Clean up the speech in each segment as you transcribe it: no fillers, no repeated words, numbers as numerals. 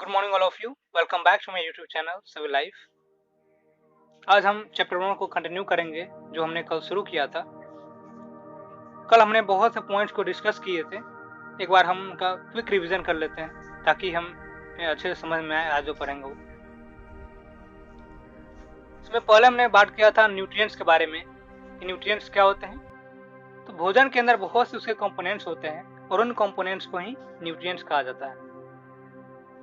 Good morning all of you. Welcome back to my YouTube channel civil life. आज हम chapter 1 को continue करेंगे जो हमने कल शुरू किया था। कल हमने बहुत से पॉइंट्स को डिस्कस किए थे। एक बार हम उनका क्विक रिवीजन कर लेते हैं ताकि हम अच्छे से समझ में आए आज जो पढ़ेंगे वो। इसमें पहले हमने बात किया था न्यूट्रिएंट्स के बारे में कि न्यूट्रिएंट्स क्या होते हैं। तो भोजन के अंदर बहुत से उसके कंपोनेंट्स होते हैं और उन कंपोनेंट्स को ही न्यूट्रिएंट्स कहा जाता है।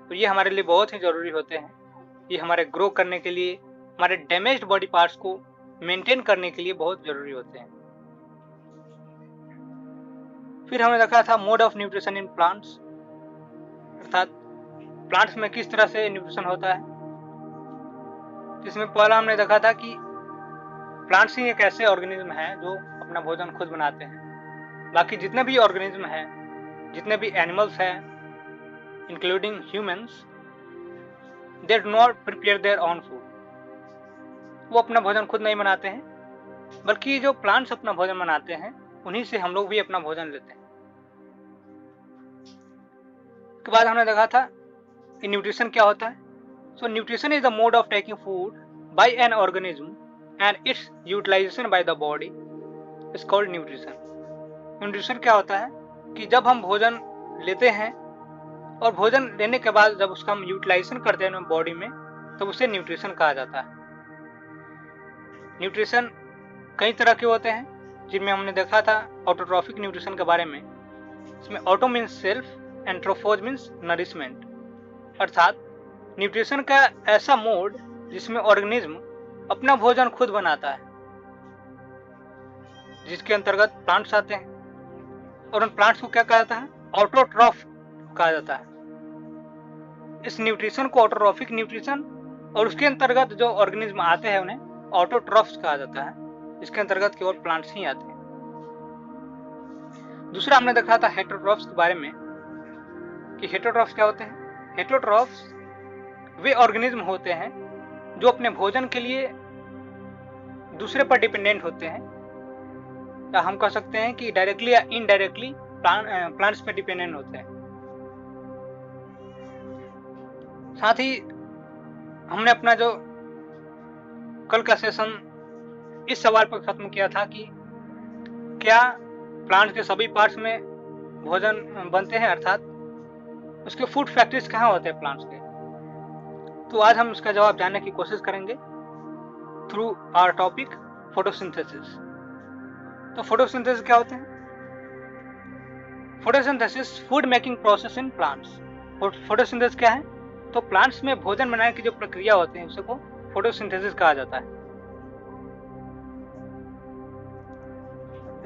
तो ये हमारे लिए बहुत ही ज़रूरी होते हैं। ये हमारे ग्रो करने के लिए, हमारे डैमेज्ड बॉडी पार्ट्स को मेंटेन करने के लिए बहुत ज़रूरी होते हैं। फिर हमने देखा था mode of nutrition in plants, अर्थात प्लांट्स में किस तरह से न्यूट्रिशन होता है। जिसमें पहला हमने देखा था कि प्लांट्स ही एक ऐसे ऑर्गेनिज्म है जो अपना भोजन खुद बनाते हैं। बाकी जितने भी ऑर्गेनिज्म हैं, जितने भी एनिमल्स हैं including humans, they do not prepare their own food. वो अपना भोजन खुद नहीं बनाते हैं, बल्कि जो प्लांट्स अपना भोजन बनाते हैं उन्हीं से हम लोग भी अपना भोजन लेते हैं। उसके बाद हमने देखा था कि न्यूट्रिशन क्या होता है। So nutrition is the mode of taking food by an organism and its utilization by the body is called nutrition. Nutrition क्या होता है कि जब हम भोजन लेते हैं और भोजन लेने के बाद जब उसका हम यूटिलाइजेशन करते हैं बॉडी में, तो उसे न्यूट्रिशन कहा जाता है। न्यूट्रिशन कई तरह के होते हैं, जिनमें हमने देखा था ऑटोट्रॉफिक न्यूट्रिशन के बारे में। इसमें auto means self and trophos means nourishment, अर्थात न्यूट्रिशन का ऐसा मोड जिसमें ऑर्गेनिज्म अपना भोजन खुद बनाता है, जिसके अंतर्गत प्लांट्स आते हैं। और उन प्लांट्स को क्या कहा जाता है? ऑटोट्रॉफ कहा जाता है। इस न्यूट्रिशन को ऑटोट्रॉफिक न्यूट्रिशन, और उसके अंतर्गत जो ऑर्गेनिज्म आते हैं उन्हें ऑटोट्रॉफ्स कहा जाता है। इसके अंतर्गत केवल प्लांट्स ही आते हैं। दूसरा हमने देखा था हेटेरोट्रॉफ्स के बारे में कि हेटेरोट्रॉफ्स क्या होते हैं। हेटेरोट्रॉफ्स वे ऑर्गेनिज्म होते हैं जो अपने भोजन के लिए दूसरे पर डिपेंडेंट होते हैं, या हम कह सकते हैं कि डायरेक्टली या इनडायरेक्टली प्लांट्स पे डिपेंडेंट होते हैं। साथ ही हमने अपना जो कल का सेशन इस सवाल पर खत्म किया था कि क्या प्लांट के सभी पार्ट्स में भोजन बनते हैं, अर्थात उसके फूड फैक्ट्रीज कहाँ होते हैं प्लांट्स के। तो आज हम उसका जवाब जानने की कोशिश करेंगे थ्रू आवर टॉपिक फोटोसिंथेसिस। तो फोटोसिंथेसिस क्या होते हैं? Photosynthesis food making process in plants. Photosynthesis क्या है? तो प्लांट्स में भोजन बनाने की जो प्रक्रिया होती है उसे को फोटोसिंथेसिस कहा जाता है।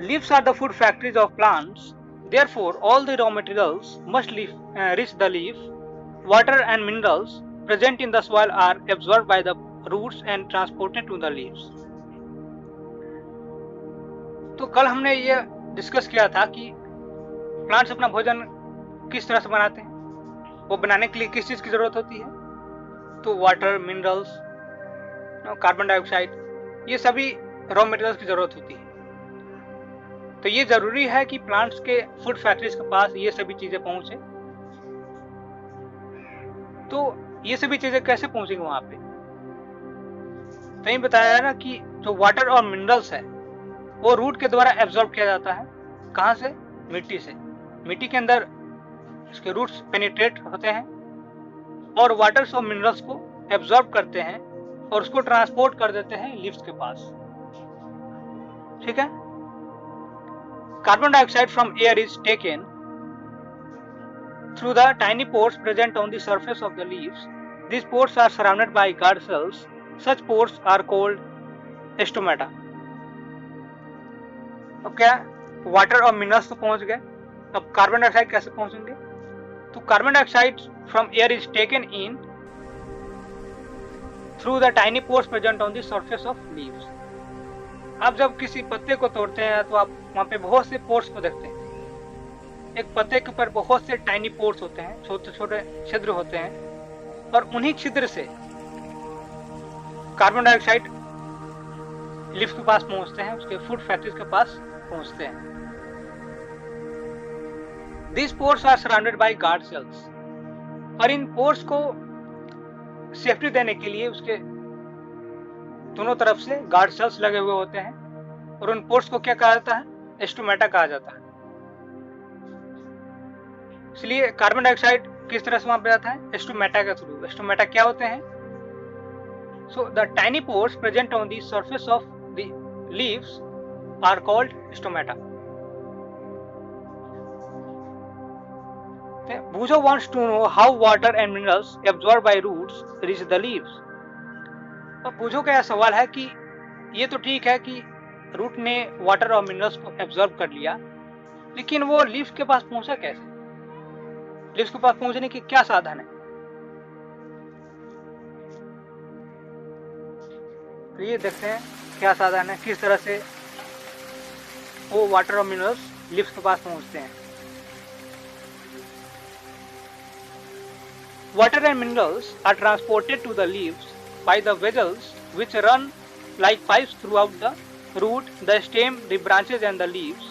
Leaves are the food factories of plants, therefore all the raw materials must reach the leaf. Water and minerals present in the soil are absorbed by the roots and transported to the leaves. तो कल हमने ये discuss किया था कि plants अपना भोजन किस तरह से बनाते हैं, वो बनाने के लिए किस चीज की जरूरत होती है। तो वाटर, मिनरल्स, कार्बन डाइऑक्साइड, ये सभी रॉ मटेरियल्स की जरूरत होती है। तो ये जरूरी है कि प्लांट्स के फूड फैक्ट्रीज के पास ये सभी चीजें पहुंचे। तो ये सभी चीजें कैसे पहुंचेंगी वहां पे? तो ये बताया ना कि जो वाटर और मिनरल्स है वो रूट के द्वारा एब्जॉर्ब किया जाता है। कहाँ से? मिट्टी से। मिट्टी के अंदर इसके रूट्स पेनिट्रेट होते हैं और वाटर्स और मिनरल्स को एब्जॉर्ब करते हैं और उसको ट्रांसपोर्ट कर देते हैं लीव्स के पास। ठीक है। Carbon dioxide from air is taken through the tiny pores present on the surface of the leaves. These pores are surrounded by guard cells. Such pores are called stomata. अब क्या? Water और minerals तो पहुंच गए, अब carbon dioxide कैसे पहुंचेंगे? तो carbon dioxide from air is taken in through the tiny pores present on the surface of leaves. आप जब किसी पत्ते को तोड़ते हैं तो आप वहां पे बहुत से पोर्स को देखते हैं। एक पत्ते के ऊपर बहुत से टाइनी पोर्स होते हैं, छोटे छोटे छिद्र होते हैं, और उन्हीं छिद्र से कार्बन डाइऑक्साइड लीफ के पास पहुंचते हैं, उसके फूड फैक्ट्रीज के पास पहुंचते हैं। These pores are surrounded by guard cells. और इन पोर्स को सेफ्टी देने के लिए उसके दोनों तरफ से गार्ड सेल्स लगे हुए होते हैं, और उन पोर्स को क्या कहा जाता है? स्टोमेटा कहा जाता है। इसलिए कार्बन डाइऑक्साइड किस तरह से वहां पे जाता है? स्टोमेटा के थ्रू। स्टोमेटा क्या होते हैं? So the tiny pores present on the surface of the leaves are called stomata. Bujo wants to know how water and minerals absorbed by roots reach the leaves. तो बुझो का यह सवाल है कि ये तो ठीक है कि रूट ने वाटर और मिनरल्स को एब्जॉर्ब कर लिया, लेकिन वो लीव्स के पास पहुंचा कैसे? लीव्स के पास पहुंचने की क्या साधन है? तो ये देखते हैं क्या साधन है, किस तरह से वो वाटर और मिनरल्स लीव्स के पास पहुंचते हैं। Water and minerals are transported to the leaves by the vessels which run like pipes throughout the root, the stem, the branches and the leaves.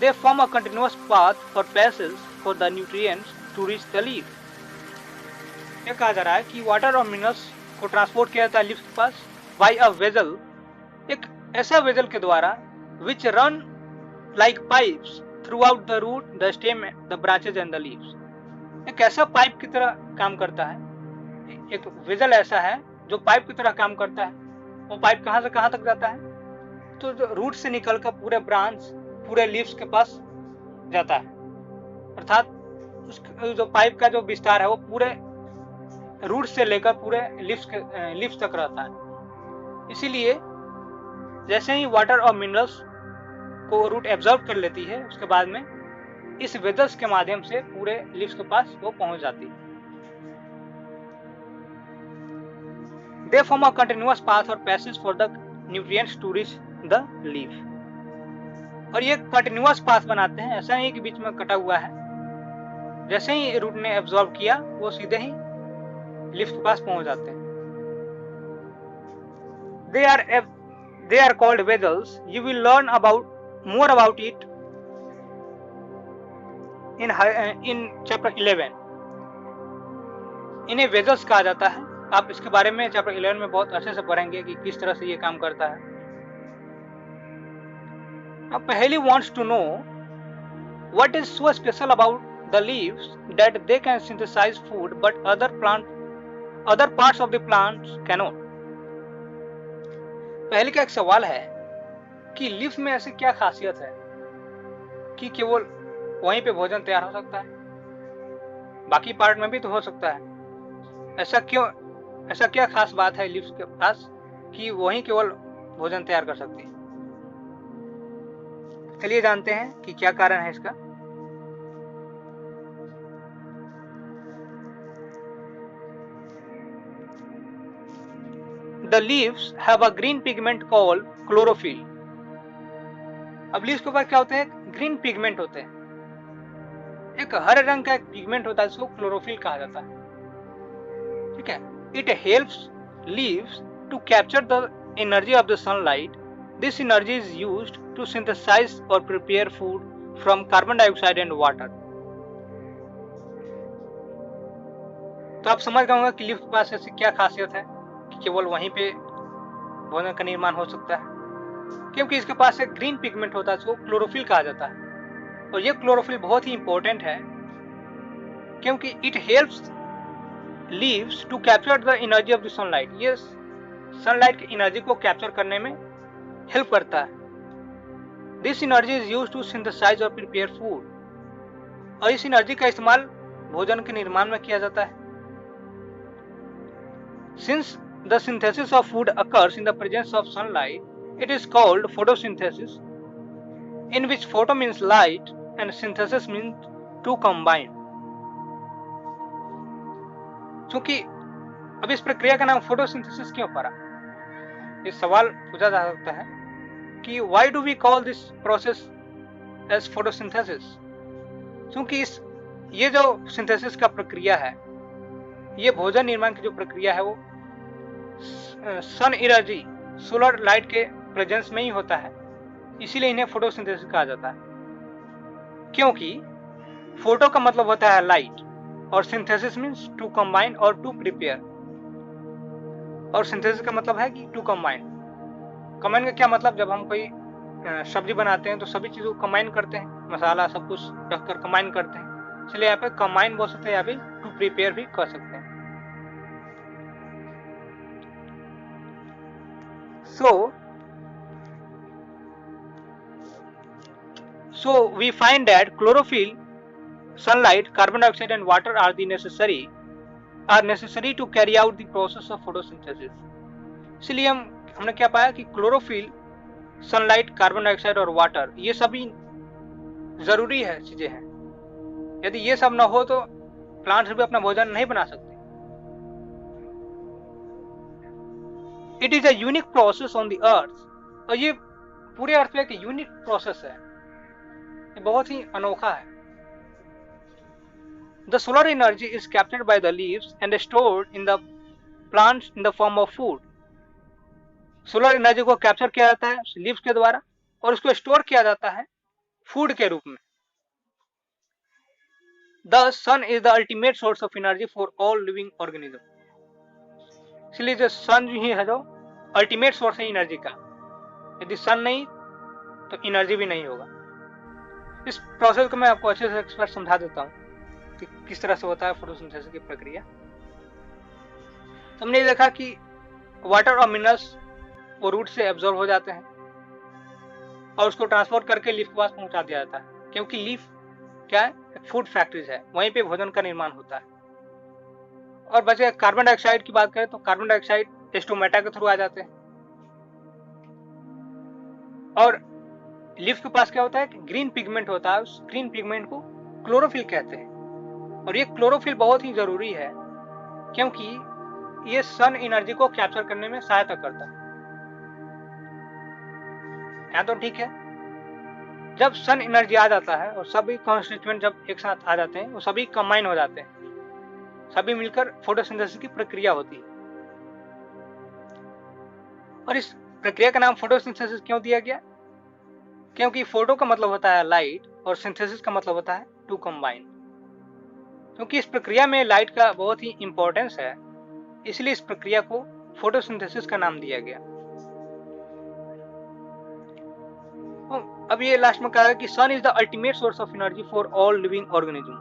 They form a continuous path or passage for the nutrients to reach the leaf. ये कहा जा रहा है कि water और minerals को transport किया जाता है लीव्स के पास बाय अ वेसल, एक ऐसा वेसल के द्वारा, which run like pipes throughout the root, the stem, the branches and the leaves. एक ऐसा पाइप की तरह काम करता है, एक वेसल ऐसा है जो पाइप की तरह काम करता है। वो पाइप कहां से कहां तक जाता है? तो जो रूट से निकलकर पूरे ब्रांच, पूरे लीव्स के पास जाता है, अर्थात उस जो पाइप का जो विस्तार है वो पूरे रूट से लेकर पूरे लीव्स तक रहता है। इसीलिए जैसे ही वाटर और मिनरल्स को रूट एब्जॉर्ब कर लेती है, उसके बाद में इस वेजल्स के माध्यम से पूरे लीव्स के पास वो पहुंच जाती है। They form a continuous path or passage for the nutrients to reach the leaf. और ये कंटिन्यूअस पाथ बनाते हैं, ऐसा नहीं कि बीच में कटा हुआ है। जैसे ही रूट ने एब्जॉर्ब किया वो सीधे ही लीफ के पास पहुंच जाते हैं। They are called vessels. You will learn more about it in chapter 11. इन्हें वेजल्स कहा जाता है। आप इसके बारे में चैप्टर 11 में बहुत अच्छे से पढ़ेंगे कि किस तरह से ये काम करता है। Now Paheli wants to know what is so special about the leaves that they can synthesize food but other parts of the plants cannot. पहली का एक सवाल है कि लीफ में ऐसी क्या खासियत है कि केवल वहीं पे भोजन तैयार हो सकता है, बाकी पार्ट में भी तो हो सकता है। ऐसा क्या खास बात है लीव्स के पास कि वहीं केवल भोजन तैयार कर सकती है? चलिए जानते हैं कि क्या कारण है इसका। The leaves have a green pigment called chlorophyll. अब लीव्स के ऊपर क्या होते हैं? ग्रीन पिगमेंट होते हैं। एक हरे रंग का एक पिगमेंट होता है जिसको क्लोरोफिल कहा जाता है। ठीक है, it helps leaves to capture the energy of the sunlight. This energy is used to synthesize और prepare food from carbon dioxide and water. तो आप समझ गए होंगे कि लीफ के पास ऐसी क्या खासियत है कि केवल वहीं पे भोजन का निर्माण हो सकता है, क्योंकि इसके पास एक ग्रीन पिगमेंट होता है जिसको क्लोरोफिल कहा जाता है। और ये क्लोरोफिल बहुत ही इंपॉर्टेंट है क्योंकि it helps leaves to capture the energy of the sunlight. ये सनलाइट की एनर्जी को कैप्चर करने में हेल्प करता है। This energy is used to synthesize और प्रिपेयर फूड। और इस एनर्जी का इस्तेमाल भोजन के निर्माण में किया जाता है। Since the synthesis of food occurs in the presence of sunlight, it is called photosynthesis, in which photo means light and synthesis means to combine. क्योंकि अब इस प्रक्रिया का नाम फोटोसिंथेसिस क्यों पड़ा? ये सवाल पूछा जा सकता है कि why do we call this process as photosynthesis? क्योंकि ये जो सिंथेसिस का प्रक्रिया है, ये भोजन निर्माण की जो प्रक्रिया है वो सन एनर्जी, सोलर लाइट के प्रेजेंस में ही होता है। इसीलिए इन्हें फोटोसिंथेसिस कहा जाता है। क्योंकि फोटो का मतलब होता है लाइट और सिंथेसिस मीन्स टू कंबाइन और टू प्रिपेयर। और सिंथेसिस का मतलब है कि टू कंबाइन। कंबाइन का क्या मतलब, जब हम कोई सब्जी बनाते हैं तो सभी चीज़ों को कंबाइन करते हैं, मसाला सब कुछ रखकर कंबाइन करते हैं, इसलिए यहाँ पे कंबाइन बोल सकते हैं या फिर टू प्रिपेयर भी कर सकते हैं। So we find that chlorophyll, sunlight, carbon dioxide and water are necessary to carry out the process of photosynthesis। इसलिए हमने क्या पाया कि क्लोरोफिल, सनलाइट, कार्बन डाइऑक्साइड और वाटर ये सभी जरूरी है चीजें हैं। यदि ये सब ना हो तो प्लांट्स भी अपना भोजन नहीं बना सकते। It is a unique process on the earth, और ये पूरे अर्थ पे एक यूनिक प्रोसेस है, ये बहुत ही अनोखा है। The solar energy is captured by the leaves and stored in the plants in the form of food. Solar energy को कैप्चर किया जाता है लीव्स के द्वारा और उसको स्टोर किया जाता है फूड के रूप में। The sun is the ultimate source of energy for all living organism. इसलिए जो सन ही है जो अल्टीमेट सोर्स है एनर्जी का, यदि सन नहीं तो एनर्जी भी नहीं होगा। इस प्रोसेस को मैं आपको अच्छे से एक्सपर्ट समझा देता हूँ कि किस तरह से होता है फोटोसिंथेसिस की प्रक्रिया। हमने देखा कि वाटर और मिनरल्स वो रूट से एब्जॉर्ब हो जाते हैं और उसको ट्रांसपोर्ट करके लीफ के पास पहुंचा दिया जाता है, क्योंकि लीफ क्या है, फूड फैक्ट्रीज है, वहीं पे भोजन का निर्माण होता है। और बचे कार्बन डाइऑक्साइड की बात करें तो कार्बन डाइऑक्साइड स्टोमेटा के थ्रू आ जाते हैं। और लीफ के पास क्या होता है कि ग्रीन पिगमेंट होता है, उस ग्रीन पिगमेंट को क्लोरोफिल कहते हैं। और ये क्लोरोफिल बहुत ही जरूरी है क्योंकि ये सन एनर्जी को कैप्चर करने में सहायता करता है। यहाँ तो ठीक है, जब सन एनर्जी आ जाता है और सभी कॉन्स्टिट्यूएंट जब एक साथ आ जाते हैं वो सभी कंबाइन हो जाते हैं, सभी मिलकर फोटोसिंथेसिस की प्रक्रिया होती है। और इस प्रक्रिया का नाम फोटोसिंथेसिस क्यों दिया गया? क्योंकि फोटो का मतलब होता है लाइट और सिंथेसिस का मतलब होता है टू कंबाइन। क्योंकि इस प्रक्रिया में लाइट का बहुत ही इंपॉर्टेंस है, इसलिए इस प्रक्रिया को फोटोसिंथेसिस का नाम दिया गया। अब ये लास्ट में कहा कि sun is the ultimate source of energy for all living organism,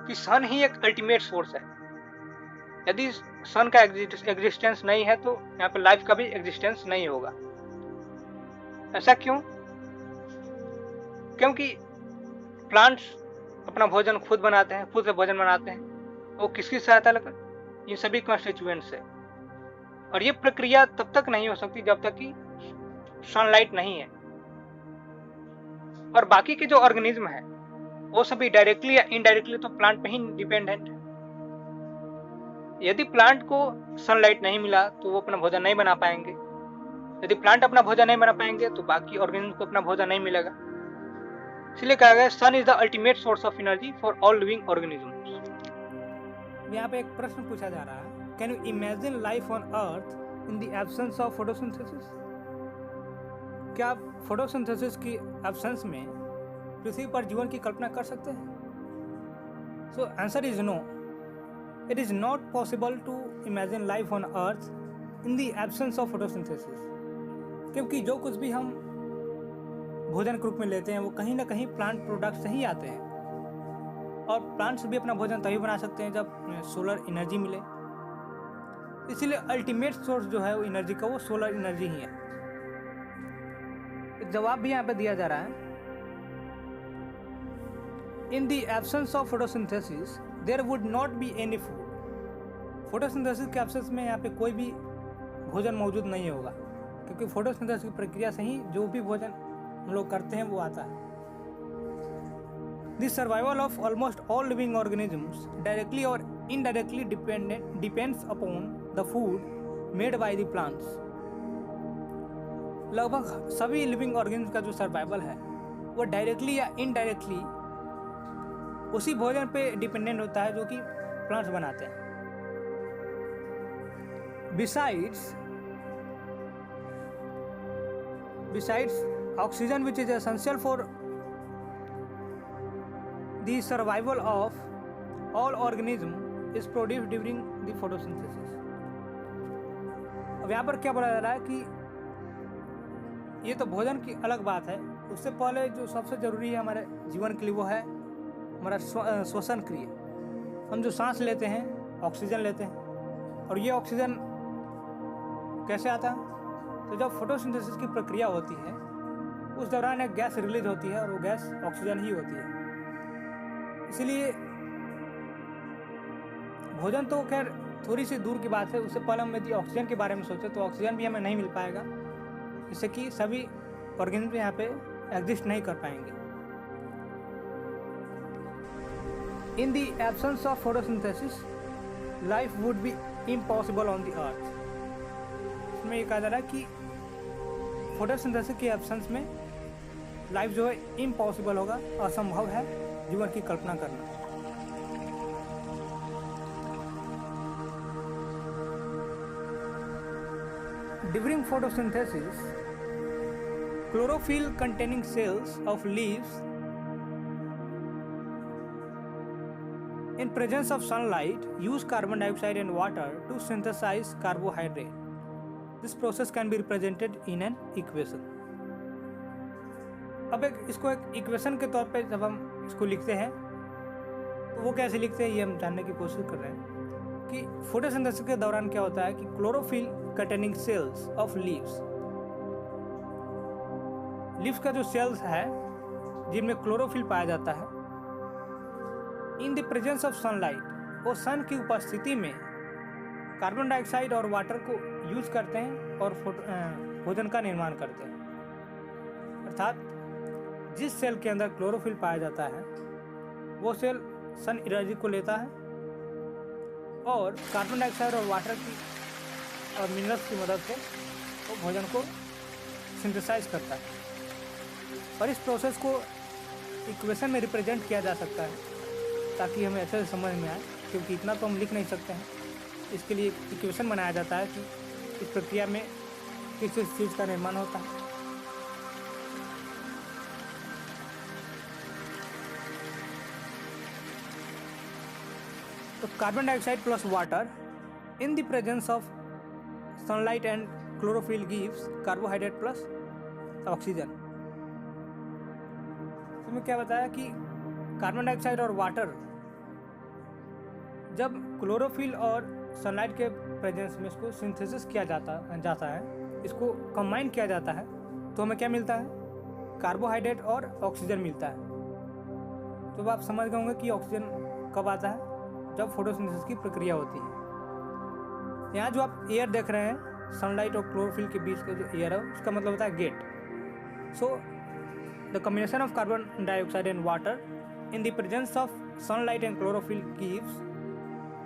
कि सन ही एक अल्टीमेट सोर्स है। यदि सन का एग्जिस्टेंस नहीं है तो यहाँ पे लाइफ का भी एग्जिस्टेंस नहीं होगा। ऐसा क्यों? क्योंकि प्लांट्स अपना भोजन खुद बनाते हैं, खुद से भोजन बनाते हैं, वो किसकी सहायता लेकर? ये सभी कॉन्स्टिट्यूएंट से। और ये प्रक्रिया तब तक नहीं हो सकती जब तक कि सनलाइट नहीं है। और बाकी के जो ऑर्गेनिज्म है वो सभी डायरेक्टली या इनडायरेक्टली तो प्लांट पे ही डिपेंडेंट है। यदि प्लांट को सनलाइट नहीं मिला तो वो अपना भोजन नहीं बना पाएंगे। यदि प्लांट अपना भोजन नहीं बना पाएंगे तो बाकी ऑर्गेनिज्म को अपना भोजन नहीं मिलेगा। इसलिए कहा गया sun is the ultimate source of energy for all living organism. यहाँ पे एक प्रश्न पूछा जा रहा है, can you imagine life on earth in the absence of photosynthesis? क्या आप फोटोसिंथेसिस की एब्सेंस में पृथ्वी पर जीवन की कल्पना कर सकते हैं? So answer is no, it is not possible to imagine life on earth in the absence of photosynthesis. क्योंकि जो कुछ भी हम भोजन के रूप में लेते हैं वो कहीं ना कहीं प्लांट प्रोडक्ट से ही आते हैं। और प्लांट्स भी अपना भोजन तभी बना सकते हैं जब सोलर एनर्जी मिले। इसीलिए अल्टीमेट सोर्स जो है वो एनर्जी का, वो सोलर एनर्जी ही है। जवाब भी यहाँ पे दिया जा रहा है, in the absence of photosynthesis there would not be any food. Photosynthesis के एब्सेंस में यहाँ पे कोई भी भोजन मौजूद नहीं होगा, क्योंकि फोटोसिंथेसिस की प्रक्रिया से ही जो भी भोजन हम लोग करते हैं वो आता है। The survival of almost all living organisms directly और indirectly depends upon the food made by the plants. लगभग सभी लिविंग ऑर्गेनिज्म का जो सर्वाइवल है वो डायरेक्टली या इनडायरेक्टली उसी भोजन पे डिपेंडेंट होता है जो कि प्लांट्स बनाते हैं। Besides oxygen, which is essential for the survival of all organism is produce during the photosynthesis. अब यहाँ पर क्या बोला जा रहा है कि ये तो भोजन की अलग बात है, उससे पहले जो सबसे ज़रूरी है हमारे जीवन के लिए वो है हमारा श्वसन क्रिया। हम जो सांस लेते हैं, ऑक्सीजन लेते हैं, और ये ऑक्सीजन कैसे आता है? तो जब फोटोसिंथेसिस की प्रक्रिया होती है उस दौरान एक गैस रिलीज होती है और वो गैस ऑक्सीजन ही होती है। इसलिए भोजन तो खैर थोड़ी सी दूर की बात है, उससे पहले हम यदि ऑक्सीजन के बारे में सोचें तो ऑक्सीजन भी हमें नहीं मिल पाएगा, जिससे कि सभी ऑर्गेनिज्म यहाँ पे एग्जिस्ट नहीं कर पाएंगे। इन the absence of photosynthesis life would be impossible on the earth. इसमें ये कहा जा रहा है कि फोटोसिंथेसिस के एब्सेंस में लाइफ जो है इम्पॉसिबल होगा, असंभव है जीवन की कल्पना करना। During photosynthesis chlorophyll containing cells of leaves in presence of sunlight use carbon dioxide and water to synthesize carbohydrate. This process can be represented in an equation. अब इसको एक इक्वेशन के तौर पे जब हम इसको लिखते हैं तो वो कैसे लिखते हैं ये हम जानने की कोशिश कर रहे हैं कि फोटोसिंथेसिस के दौरान क्या होता है कि chlorophyll containing cells of leaves का जो सेल्स है जिनमें क्लोरोफिल पाया जाता है, in the presence of sunlight, वो सन की उपस्थिति में कार्बन डाइऑक्साइड और वाटर को यूज करते हैं और भोजन का निर्माण करते हैं। अर्थात जिस सेल के अंदर क्लोरोफिल पाया जाता है वो सेल सन एनर्जी को लेता है और कार्बन डाइऑक्साइड और वाटर की और मिनरल्स की मदद से वो भोजन को सिंथेसाइज करता है। और इस प्रोसेस को इक्वेशन में रिप्रेजेंट किया जा सकता है ताकि हमें अच्छे से समझ में आए, क्योंकि इतना तो हम लिख नहीं सकते हैं। इसके लिए इक्वेशन बनाया जाता है कि इस प्रक्रिया में किस चीज़ का निर्माण होता है। तो carbon dioxide plus water in the presence of sunlight and chlorophyll gives carbohydrate plus oxygen. इसमें क्या बताया कि कार्बन डाइऑक्साइड और वाटर जब क्लोरोफिल और सनलाइट के प्रेजेंस में इसको सिंथेसिस किया जाता है, इसको कंबाइन किया जाता है, तो हमें क्या मिलता है? कार्बोहाइड्रेट और ऑक्सीजन मिलता है। तो आप समझ गए होंगे कि ऑक्सीजन कब आता है? जब फोटोसिंथेसिस की प्रक्रिया होती है। यहाँ जो आप एयर देख रहे हैं, सनलाइट और क्लोरोफिल के बीच का जो एयर है उसका मतलब होता है gate. So the combination of carbon dioxide and water in the presence of sunlight and chlorophyll gives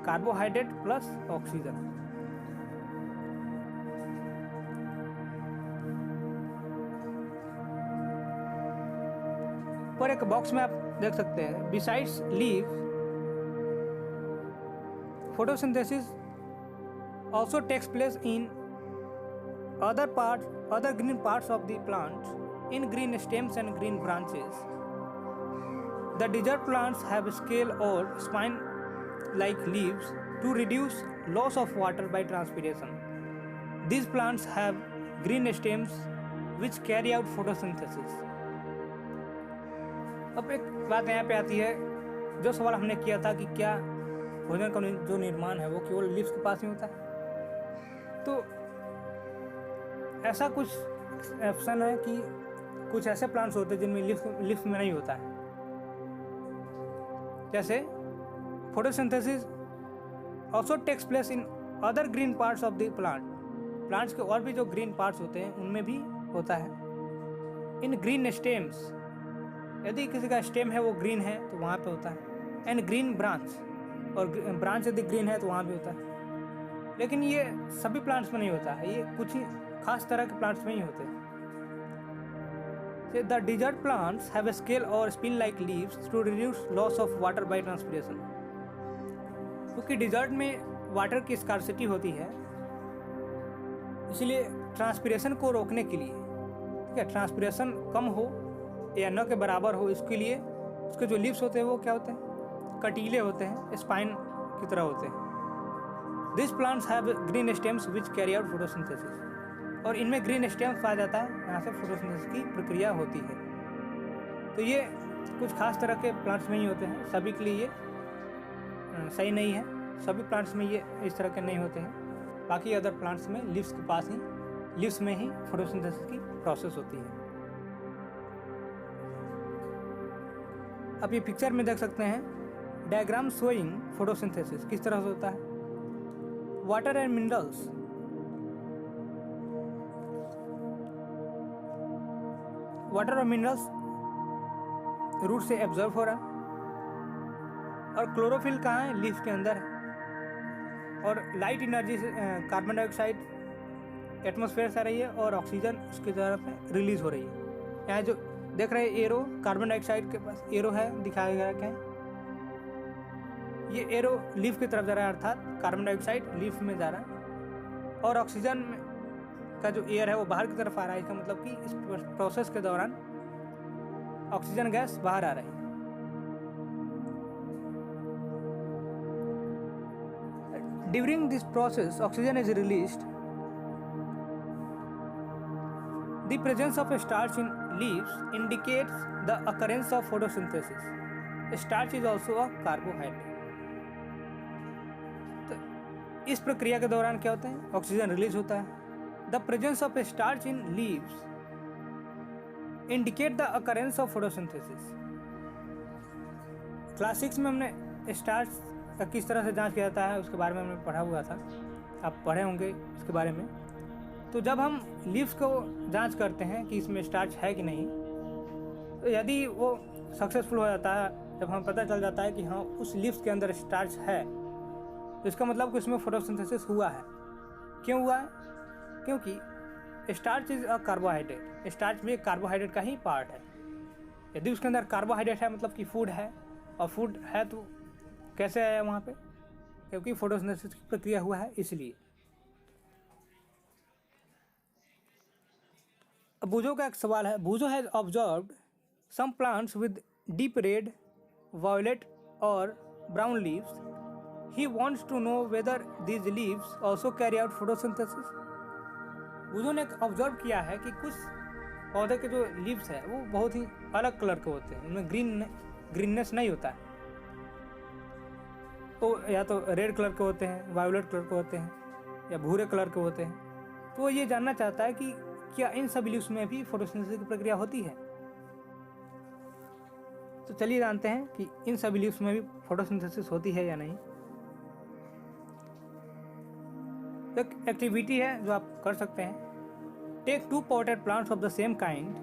carbohydrate plus oxygen. पर एक बॉक्स में आप देख सकते हैं, besides leaves, photosynthesis also takes place in other green parts of the plant, in green stems and green branches. The desert plants have scale or spine-like leaves to reduce loss of water by transpiration. These plants have green stems which carry out photosynthesis. अब एक बात यहाँ पे आती है, जो सवाल हमने किया था कि क्या भोजन का जो निर्माण है वो केवल लीव्स के पास ही होता है, तो ऐसा कुछ ऑप्शन है कि कुछ ऐसे प्लांट्स होते हैं जिनमें लीफ में नहीं होता है। जैसे photosynthesis also takes place in other green parts of the plants के और भी जो ग्रीन पार्ट्स होते हैं उनमें भी होता है। इन ग्रीन स्टेम्स, यदि किसी का स्टेम है वो ग्रीन है तो वहाँ पे होता है। एंड ग्रीन ब्रांच, और ब्रांच यदि ग्रीन है तो वहाँ भी होता है। लेकिन ये सभी प्लांट्स में नहीं होता है, ये कुछ ही खास तरह के प्लांट्स में ही होते हैं। The desert plants have a scale or spine-like leaves to reduce loss of water by transpiration. क्योंकि डिजर्ट में वाटर की स्कार्सिटी होती है, इसलिए ट्रांसपिरेशन को रोकने के लिए, ठीक है, ट्रांसपिरेशन कम हो या न के बराबर हो, इसके लिए उसके जो लीव्स होते हैं वो क्या होते हैं? कटीले होते हैं, स्पाइन की तरह होते हैं। This plants have green stems which carry out photosynthesis, और इनमें ग्रीन स्टेम्स पाया जाता है, यहाँ से फोटोसिंथेसिस की प्रक्रिया होती है। तो ये कुछ खास तरह के प्लांट्स में ही होते हैं, सभी के लिए ये सही नहीं है, सभी प्लांट्स में ये इस तरह के नहीं होते हैं। बाकी अदर प्लांट्स में लीव्स के पास ही, लीव्स में ही फोटोसिंथेसिस की प्रोसेस होती है। अब ये पिक्चर में देख सकते हैं डायग्राम शोइंग फोटोसिंथेसिस किस तरह से होता है। वाटर एंड मिनरल्स, वाटर और मिनरल्स रूट से एब्जॉर्ब हो रहा है, और क्लोरोफिल कहाँ है, लीफ के अंदर है, और लाइट एनर्जी से कार्बन डाइऑक्साइड एटमॉस्फेयर से आ रही है और ऑक्सीजन उसकी तरफ रिलीज हो रही है। यहाँ जो देख रहे हैं एरो, कार्बन डाइऑक्साइड के पास एरो है, दिखाया गया है, ये एरो लीफ की तरफ जा रहा है, अर्थात कार्बन डाइऑक्साइड लीफ में जा रहा है, और ऑक्सीजन का जो एयर है वो बाहर की तरफ आ रहा है। इसका मतलब कि इस प्रोसेस के दौरान ऑक्सीजन गैस बाहर आ रही है। During this process oxygen is released. The presence of starch in leaves indicates the occurrence of photosynthesis. Starch is also a carbohydrate. तो इस प्रक्रिया के दौरान क्या होता है, ऑक्सीजन रिलीज होता है। The presence of starch in leaves indicate the occurrence of photosynthesis. Class 6 में हमने स्टार्च का किस तरह से जांच किया जाता है उसके बारे में हमने पढ़ा हुआ था, आप पढ़े होंगे इसके बारे में। तो जब हम लीव्स को जांच करते हैं कि इसमें स्टार्च है कि नहीं, तो यदि वो सक्सेसफुल हो जाता है, जब हमें पता चल जाता है कि हाँ उस लीव्स के अंदर स्टार्च है, तो इसका मतलब कि उसमें फोटोसिंथेसिस हुआ है। क्यों हुआ है? क्योंकि starch is a carbohydrate, starch भी एक कार्बोहाइड्रेट का ही पार्ट है। यदि उसके अंदर कार्बोहाइड्रेट है मतलब कि फूड है, और फूड है तो कैसे आया वहाँ पे, क्योंकि फोटोसिंथेसिस की प्रक्रिया हुआ है इसलिए। अब बूजो का एक सवाल है, Boojho has observed some plants with deep red, violet और brown leaves. He wants to know whether these leaves also carry out photosynthesis. Boojho ने ऑब्जर्व किया है कि कुछ पौधे के जो लीव्स है वो बहुत ही अलग कलर के होते हैं, उनमें ग्रीननेस नहीं होता है। तो या तो रेड कलर के होते हैं, वायलेट कलर के होते हैं, या भूरे कलर के होते हैं। तो वो ये जानना चाहता है कि क्या इन सब लीव्स में भी फोटोसिंथेसिस की प्रक्रिया होती है। तो चलिए जानते हैं कि इन सभी लीव्स में भी फोटोसिंथेसिस होती है या नहीं। एक एक्टिविटी है जो आप कर सकते हैं। Take 2 potted plants of the same kind,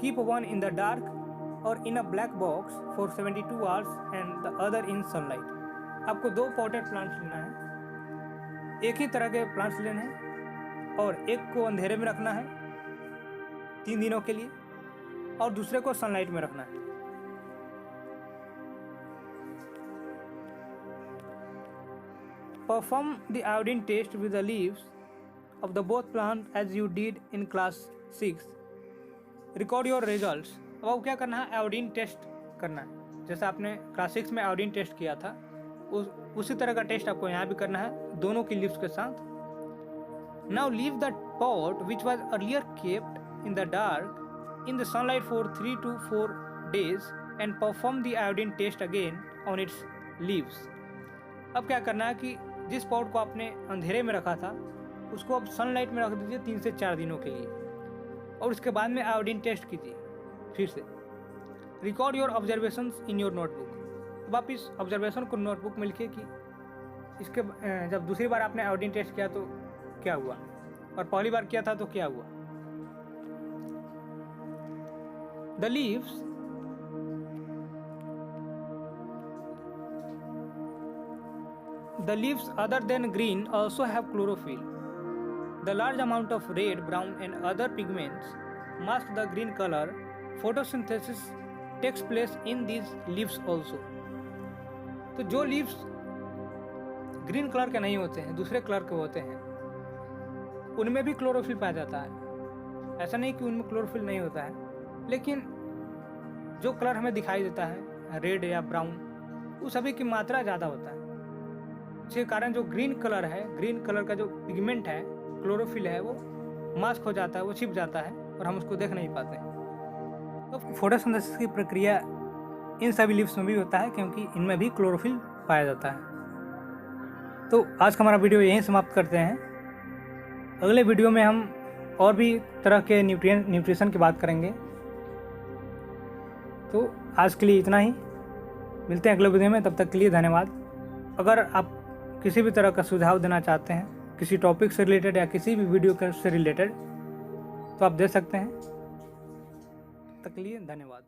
keep one in the dark और in a black box for 72 hours and the other in sunlight. आपको 2 पॉटेड प्लांट्स लेना है, एक ही तरह के प्लांट्स लेने हैं, और एक को अंधेरे में रखना है 3 दिनों के लिए, और दूसरे को सनलाइट में रखना है। Perform the iodine test with the leaves of the both plants as you did in class 6. Record your results. अब आपको क्या करना है, आयोडीन टेस्ट करना है। जैसा आपने क्लास 6 में आयोडीन टेस्ट किया था, उसी तरह का टेस्ट आपको यहाँ भी करना है दोनों की लीव्स के साथ। Now leave the pot which was earlier kept in the dark in the sunlight for 3 to 4 days and perform the iodine test again on its leaves. अब क्या करना है कि जिस पॉट को आपने अंधेरे में रखा था उसको अब सनलाइट में रख दीजिए 3 से 4 दिनों के लिए, और उसके बाद में आयोडीन टेस्ट कीजिए फिर से। Record your observations in your notebook. अब आप इस ऑब्जर्वेशन को नोटबुक में लिखिए कि इसके जब दूसरी बार आपने आयोडीन टेस्ट किया तो क्या हुआ, और पहली बार किया था तो क्या हुआ। The leaves The leaves other than green also have chlorophyll. The large amount of red, brown and other pigments mask the green color. Photosynthesis takes place in these leaves also. तो जो लीव्स ग्रीन कलर के नहीं होते हैं, दूसरे colour के होते हैं, उनमें भी क्लोरोफिल पाया जाता है। ऐसा नहीं कि उनमें क्लोरोफिल नहीं होता है, लेकिन जो कलर हमें दिखाई देता है रेड या ब्राउन, उस सभी की मात्रा ज़्यादा होता है। इसके कारण जो ग्रीन कलर है, ग्रीन कलर का जो पिगमेंट है, क्लोरोफिल है, वो मास्क हो जाता है, वो छिप जाता है और हम उसको देख नहीं पाते हैं। तो फोटोसिंथेसिस की प्रक्रिया इन सभी लीव्स में भी होता है, क्योंकि इनमें भी क्लोरोफिल पाया जाता है। तो आज का हमारा वीडियो यहीं समाप्त करते हैं। अगले वीडियो में हम और भी तरह के न्यूट्रिशन की बात करेंगे। तो आज के लिए इतना ही, मिलते हैं अगले वीडियो में, तब तक के लिए धन्यवाद। अगर आप किसी भी तरह का सुझाव देना चाहते हैं, किसी टॉपिक से रिलेटेड या किसी भी वीडियो से रिलेटेड, तो आप दे सकते हैं। तब तक के लिए धन्यवाद।